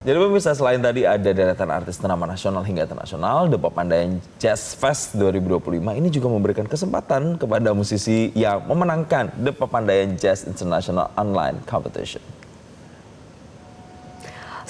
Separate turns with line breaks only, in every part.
Jadi pemirsa, selain tadi ada deretan artis ternama nasional hingga internasional, The Papandayan Jazz Fest 2025 ini juga memberikan kesempatan kepada musisi yang memenangkan The Papandayan Jazz International Online Competition.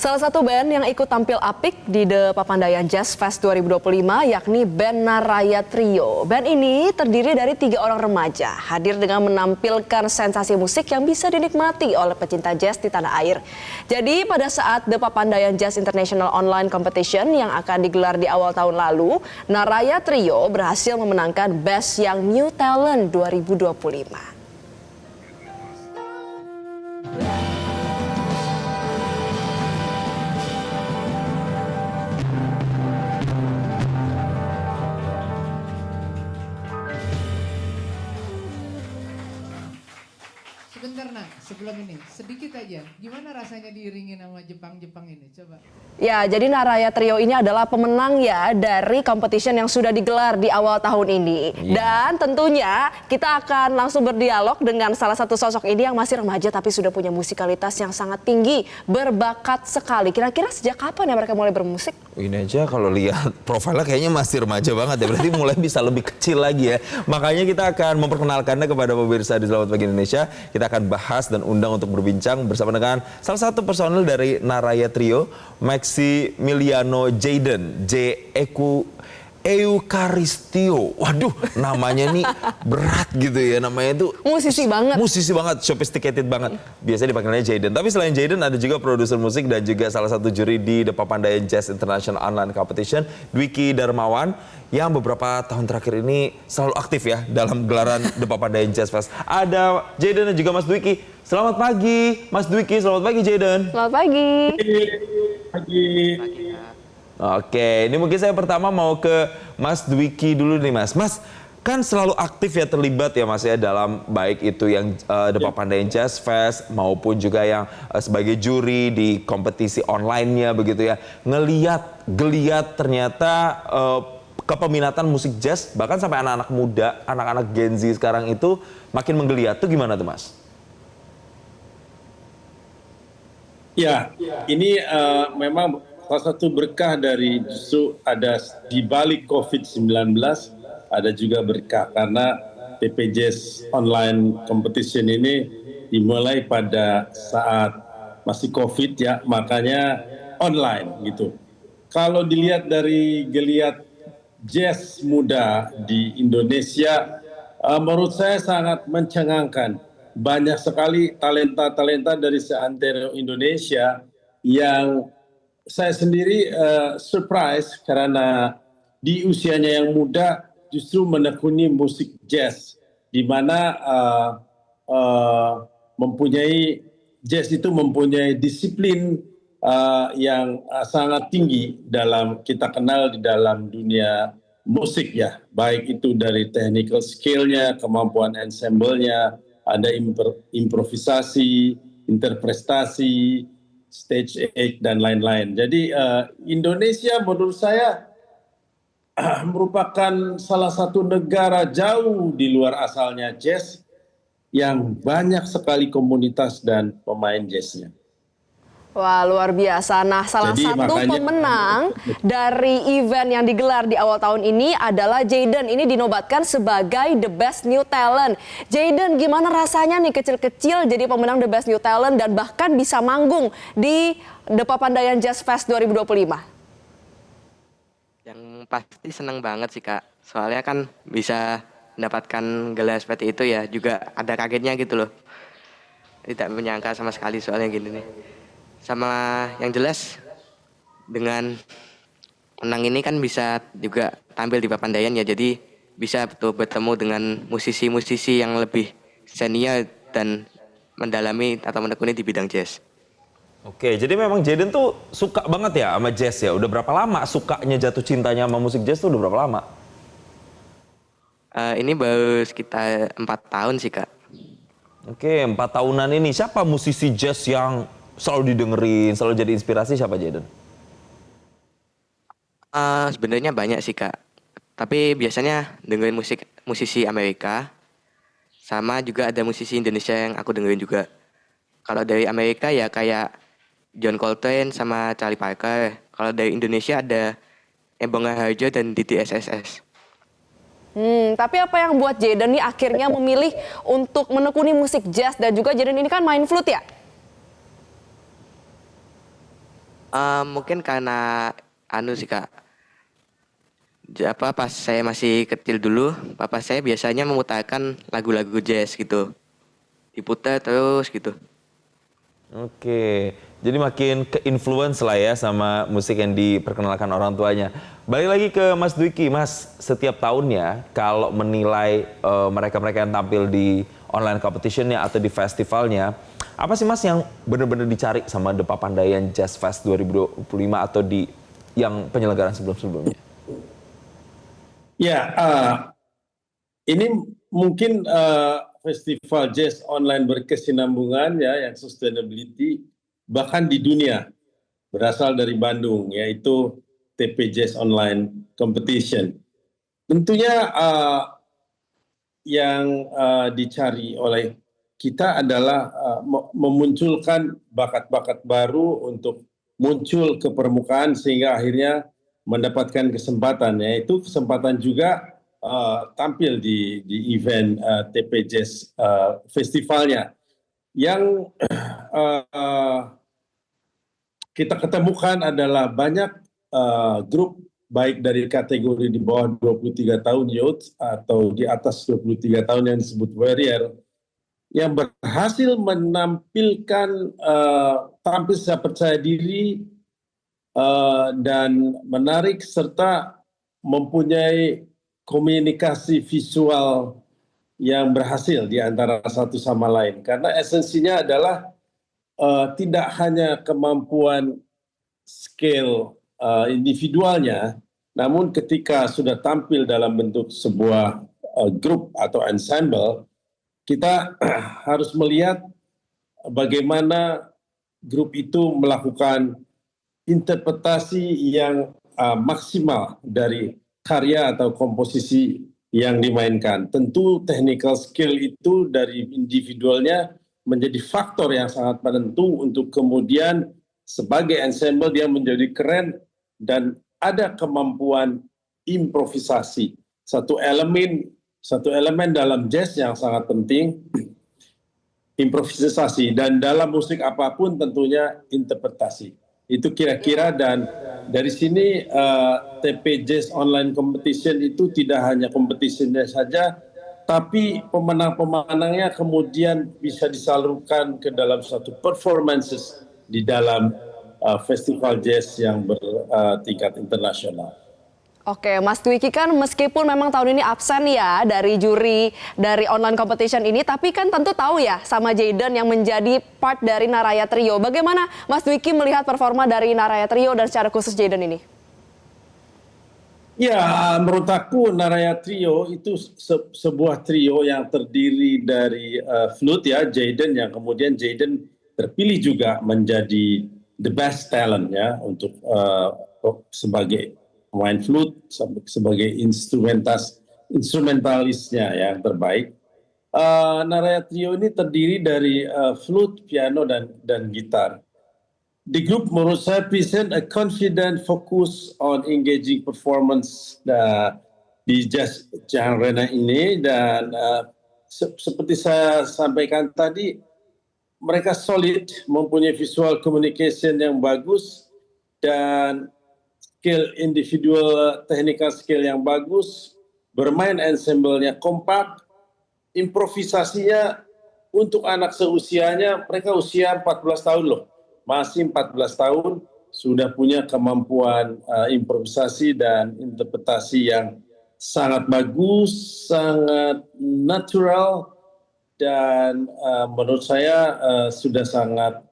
Salah satu band yang ikut tampil apik di The Papandayan Jazz Fest 2025 yakni band Naraya Trio. Band ini terdiri dari 3 orang remaja, hadir dengan menampilkan sensasi musik yang bisa dinikmati oleh pecinta jazz di tanah air. Jadi pada saat The Papandayan Jazz International Online Competition yang akan digelar di awal tahun lalu, Naraya Trio berhasil memenangkan Best Young New Talent 2025.
Sebentar nak, sebelum ini sedikit aja, gimana rasanya diiringin sama Jepang-Jepang ini, coba.
Ya, jadi Naraya Trio ini adalah pemenang ya dari competition yang sudah digelar di awal tahun ini. Dan tentunya kita akan langsung berdialog dengan salah satu sosok ini yang masih remaja tapi sudah punya musikalitas yang sangat tinggi, berbakat sekali. Kira-kira sejak kapan ya mereka mulai bermusik?
Ini aja kalau lihat profilnya kayaknya masih remaja banget ya, berarti mulai bisa lebih kecil lagi ya. Makanya kita akan memperkenalkannya kepada pemirsa di Selamat Pagi Indonesia. Kita akan bahas dan undang untuk berbincang bersama dengan salah satu personel dari Naraya Trio, Maximiliano Jayden, Eukaristio. Waduh, namanya nih berat gitu ya, namanya itu
Musisi banget.
Musisi banget, sophisticated banget. Biasanya dipanggilnya Jayden. Tapi selain Jayden ada juga produser musik dan juga salah satu juri di The Papandayan Jazz International Online Competition, Dwiki Darmawan, yang beberapa tahun terakhir ini selalu aktif ya dalam gelaran The Papandayan Jazz Fest. Ada Jayden dan juga Mas Dwiki. Selamat pagi, Mas Dwiki. Selamat pagi, Jayden.
Selamat pagi.
Pagi.
Oke, ini mungkin saya pertama mau ke Mas Dwiki dulu nih, Mas. Mas, kan selalu aktif ya, terlibat ya Mas ya dalam baik itu yang The Papandayan Jazz Fest maupun juga yang sebagai juri di kompetisi online-nya begitu ya. Geliat ternyata kepeminatan musik jazz bahkan sampai anak-anak muda, anak-anak Gen Z sekarang itu makin menggeliat. Tuh gimana tuh, Mas?
Ya, ini memang salah satu berkah dari justru ada di balik COVID-19, ada juga berkah karena PPJazz Online Competition ini dimulai pada saat masih COVID ya, makanya online gitu. Kalau dilihat dari geliat jazz muda di Indonesia, menurut saya sangat mencengangkan. Banyak sekali talenta-talenta dari seantero Indonesia yang saya sendiri surprise karena di usianya yang muda justru menekuni musik jazz, di mana jazz itu mempunyai disiplin yang sangat tinggi dalam kita kenal di dalam dunia musik ya, baik itu dari technical skill-nya, kemampuan ensemble-nya, ada improvisasi, interpretasi, stage act dan lain-lain. Jadi Indonesia menurut saya merupakan salah satu negara jauh di luar asalnya jazz yang banyak sekali komunitas dan pemain jazznya.
Wah, luar biasa. Nah, salah satu pemenang dari event yang digelar di awal tahun ini adalah Jayden. Ini dinobatkan sebagai The Best New Talent. Jayden, gimana rasanya nih kecil-kecil jadi pemenang The Best New Talent dan bahkan bisa manggung di The Papandayan Jazz Fest 2025?
Yang pasti seneng banget sih, Kak. Soalnya kan bisa mendapatkan gelar seperti itu ya, juga ada kagetnya gitu loh. Tidak menyangka sama sekali soalnya gini nih. Sama yang jelas dengan menang ini kan bisa juga tampil di Papandayan ya, jadi bisa betul bertemu dengan musisi-musisi yang lebih senior dan mendalami atau menekuni di bidang jazz.
Oke, jadi memang Jayden tuh suka banget ya sama jazz ya. Udah berapa lama sukanya, jatuh cintanya sama musik jazz tuh udah berapa lama?
Ini baru sekitar 4 tahun sih, Kak.
Oke, 4 tahunan ini siapa musisi jazz yang selalu didengerin, selalu jadi inspirasi, siapa, Jayden?
Sebenarnya banyak sih, Kak. Tapi biasanya dengerin musisi Amerika, sama juga ada musisi Indonesia yang aku dengerin juga. Kalau dari Amerika ya kayak John Coltrane sama Charlie Parker. Kalau dari Indonesia ada Embong Raharjo dan Didi SSS.
Tapi apa yang buat Jayden nih akhirnya memilih untuk menekuni musik jazz dan juga Jayden ini kan main flute ya?
Mungkin karena anu sih Kak. Pas saya masih kecil dulu, papa saya biasanya memutarkan lagu-lagu jazz gitu. Diputar terus gitu.
Oke, jadi makin ke-influence lah ya sama musik yang diperkenalkan orang tuanya. Balik lagi ke Mas Dwiki, Mas, setiap tahunnya kalau menilai mereka-mereka yang tampil di online competition-nya atau di festivalnya, apa sih Mas yang benar-benar dicari sama The Papandayan Jazz Fest 2025 atau di yang penyelenggaraan sebelum-sebelumnya?
Ya, ini mungkin festival jazz online berkesinambungan ya yang sustainability bahkan di dunia berasal dari Bandung, yaitu TP Jazz Online Competition. Tentunya yang dicari oleh kita adalah memunculkan bakat-bakat baru untuk muncul ke permukaan sehingga akhirnya mendapatkan kesempatan, yaitu kesempatan juga tampil di event TP Jazz Festivalnya. Yang kita ketemukan adalah banyak grup baik dari kategori di bawah 23 tahun youth atau di atas 23 tahun yang disebut warrior yang berhasil menampilkan tampil secara percaya diri dan menarik serta mempunyai komunikasi visual yang berhasil di antara satu sama lain. Karena esensinya adalah tidak hanya kemampuan skill individualnya, namun ketika sudah tampil dalam bentuk sebuah grup atau ensemble, kita harus melihat bagaimana grup itu melakukan interpretasi yang maksimal dari karya atau komposisi yang dimainkan. Tentu technical skill itu dari individualnya menjadi faktor yang sangat penentu untuk kemudian sebagai ensemble dia menjadi keren dan ada kemampuan improvisasi. Satu elemen dalam jazz yang sangat penting, improvisasi, dan dalam musik apapun tentunya interpretasi. Itu kira-kira, dan dari sini TP Jazz Online Competition itu tidak hanya kompetisinya saja, tapi pemenang-pemenangnya kemudian bisa disalurkan ke dalam suatu performances di dalam festival jazz yang bertingkat internasional.
Oke, Mas Dwiki kan meskipun memang tahun ini absen ya dari juri dari online competition ini, tapi kan tentu tahu ya sama Jayden yang menjadi part dari Naraya Trio. Bagaimana Mas Dwiki melihat performa dari Naraya Trio dan secara khusus Jayden ini?
Ya, menurut aku Naraya Trio itu sebuah trio yang terdiri dari flute ya, Jayden, yang kemudian Jayden terpilih juga menjadi the best talent ya untuk sebagai pemain flute, sebagai instrumentalisnya yang terbaik. Naraya Trio ini terdiri dari flute, piano, dan gitar. The group menurut saya present a confident focus on engaging performance di jazz genre ini, dan seperti saya sampaikan tadi, mereka solid, mempunyai visual communication yang bagus, dan skill individual, technical skill yang bagus, bermain ensemble-nya kompak, improvisasinya untuk anak seusianya, mereka usia 14 tahun loh, masih 14 tahun sudah punya kemampuan improvisasi dan interpretasi yang sangat bagus, sangat natural, dan menurut saya sudah sangat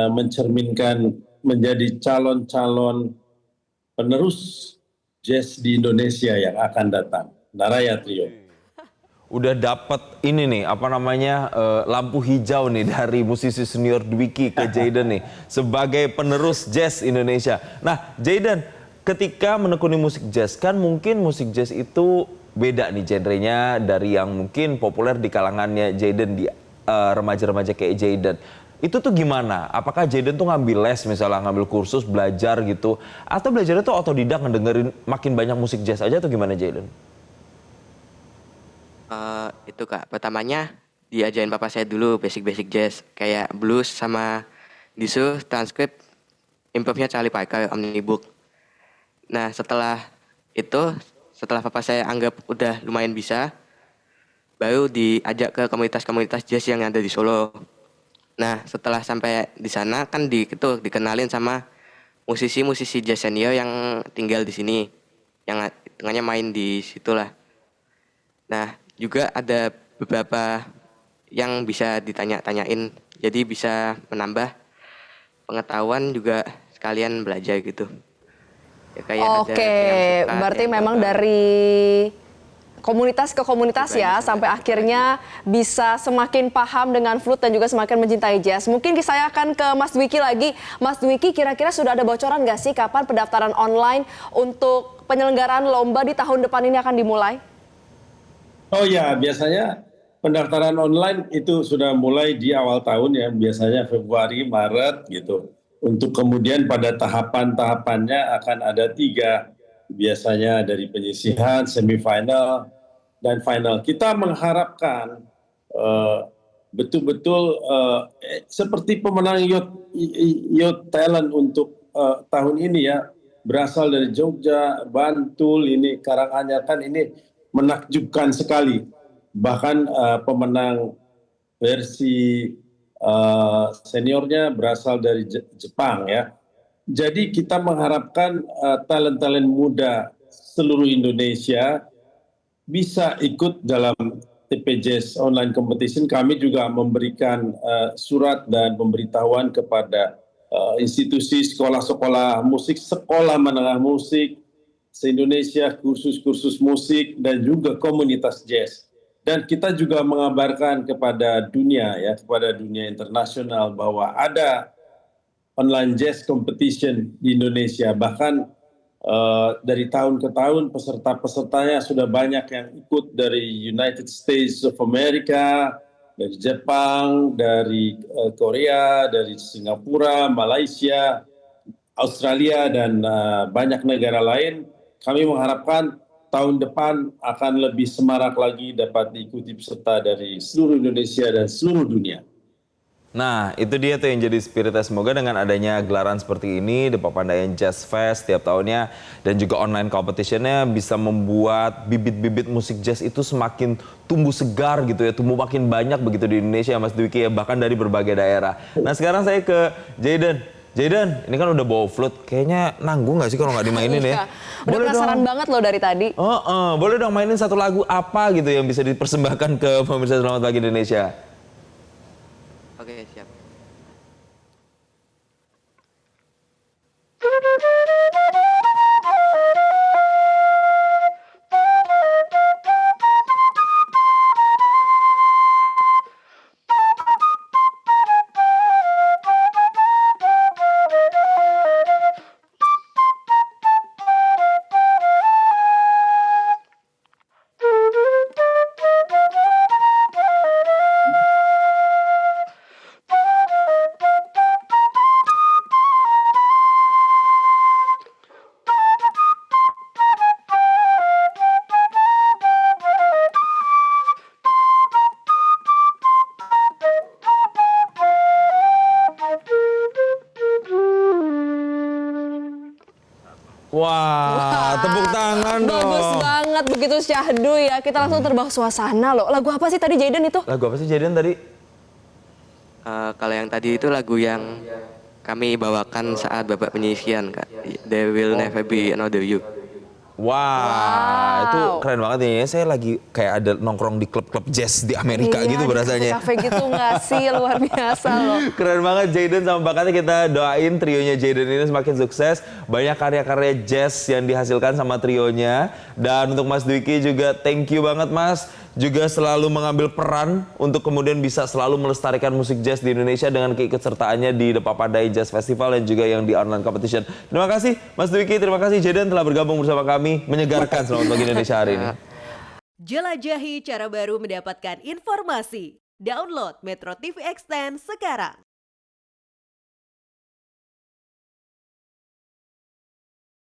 mencerminkan menjadi calon-calon penerus jazz di Indonesia yang akan datang, Naraya Trio.
Udah dapat ini nih, apa namanya, lampu hijau nih dari musisi senior Dwiki ke Jayden nih sebagai penerus jazz Indonesia. Nah, Jayden, ketika menekuni musik jazz, kan mungkin musik jazz itu beda nih genrenya dari yang mungkin populer di kalangannya Jayden, di remaja-remaja kayak Jayden. Itu tuh gimana? Apakah Jayden tuh ngambil les misalnya, ngambil kursus, belajar gitu? Atau belajarnya tuh otodidak ngedengerin makin banyak musik jazz aja atau gimana Jayden?
Itu Kak, pertamanya diajarin papa saya dulu basic-basic jazz. Kayak blues sama disuruh transkrip improve-nya Charlie Parker, Omnibook. Nah setelah itu, setelah papa saya anggap udah lumayan bisa, baru diajak ke komunitas-komunitas jazz yang ada di Solo. Nah, setelah sampai di sana kan dikenalin sama musisi-musisi jazz senior yang tinggal di sini, yang tengahnya main di situ lah. Nah, juga ada beberapa yang bisa ditanya-tanyain, jadi bisa menambah pengetahuan juga sekalian belajar gitu. Ya, kayak ada
Oke,
yang suka,
berarti
yang
memang
bakal.
dari komunitas ke komunitas ya, sampai akhirnya bisa semakin paham dengan flute dan juga semakin mencintai jazz. Mungkin saya akan ke Mas Dwiki lagi. Mas Dwiki, kira-kira sudah ada bocoran nggak sih kapan pendaftaran online untuk penyelenggaraan lomba di tahun depan ini akan dimulai?
Oh ya, biasanya pendaftaran online itu sudah mulai di awal tahun ya, biasanya Februari, Maret gitu. Untuk kemudian pada tahapan-tahapannya akan ada 3, biasanya dari penyisihan, semifinal, dan final. Kita mengharapkan betul-betul seperti pemenang Youth Talent untuk tahun ini ya, berasal dari Jogja, Bantul, ini Karanganyar, kan ini menakjubkan sekali. Bahkan pemenang versi seniornya berasal dari Jepang ya. Jadi kita mengharapkan talent-talent muda seluruh Indonesia bisa ikut dalam TPJazz Online Competition. Kami juga memberikan surat dan pemberitahuan kepada institusi sekolah-sekolah musik, sekolah menengah musik se-Indonesia, kursus-kursus musik, dan juga komunitas jazz. Dan kita juga mengabarkan kepada dunia ya, kepada dunia internasional bahwa ada online jazz competition di Indonesia. Bahkan dari tahun ke tahun peserta-pesertanya sudah banyak yang ikut dari United States of America, dari Jepang, dari Korea, dari Singapura, Malaysia, Australia, dan banyak negara lain. Kami mengharapkan tahun depan akan lebih semarak lagi dapat diikuti peserta dari seluruh Indonesia dan seluruh dunia.
Nah, itu dia tuh yang jadi spiritnya. Semoga dengan adanya gelaran seperti ini, The Papandayan Jazz Fest tiap tahunnya, dan juga online competitionnya bisa membuat bibit-bibit musik jazz itu semakin tumbuh segar gitu ya, tumbuh makin banyak begitu di Indonesia Mas Dwiki ya, bahkan dari berbagai daerah. Nah sekarang saya ke Jayden. Jayden, ini kan udah bawa flute, kayaknya nanggung nggak sih kalau nggak dimainin ya?
Udah penasaran banget loh dari tadi.
Boleh dong mainin satu lagu apa gitu yang bisa dipersembahkan ke pemirsa Selamat Pagi Indonesia?
Oke, siap.
Wah, tepuk tangan dong.
Bagus banget, begitu syahdu ya. Kita langsung terbawa suasana loh. Lagu apa sih tadi Jayden itu?
Lagu apa sih Jayden tadi?
Kalau yang tadi itu lagu yang kami bawakan saat Bapak penyisian, Kak. There Will Never Be Another You.
Wah, itu keren banget nih. Saya lagi kayak ada nongkrong di klub-klub jazz di Amerika gitu
di
berasanya.
kafe gitu nggak sih? Luar biasa loh.
Keren banget Jayden sama bakatnya, kita doain trionya Jayden ini semakin sukses. Banyak karya-karya jazz yang dihasilkan sama trionya. Dan untuk Mas Dwiki juga thank you banget Mas. Juga selalu mengambil peran untuk kemudian bisa selalu melestarikan musik jazz di Indonesia dengan keikutsertaannya di The Papandayan Jazz Festival dan juga yang di online competition. Terima kasih Mas Dwiki, terima kasih Jayden telah bergabung bersama kami menyegarkan Selamat Pagi Indonesia hari ini.
Jelajahi cara baru mendapatkan informasi. Download Metro TV Extend sekarang.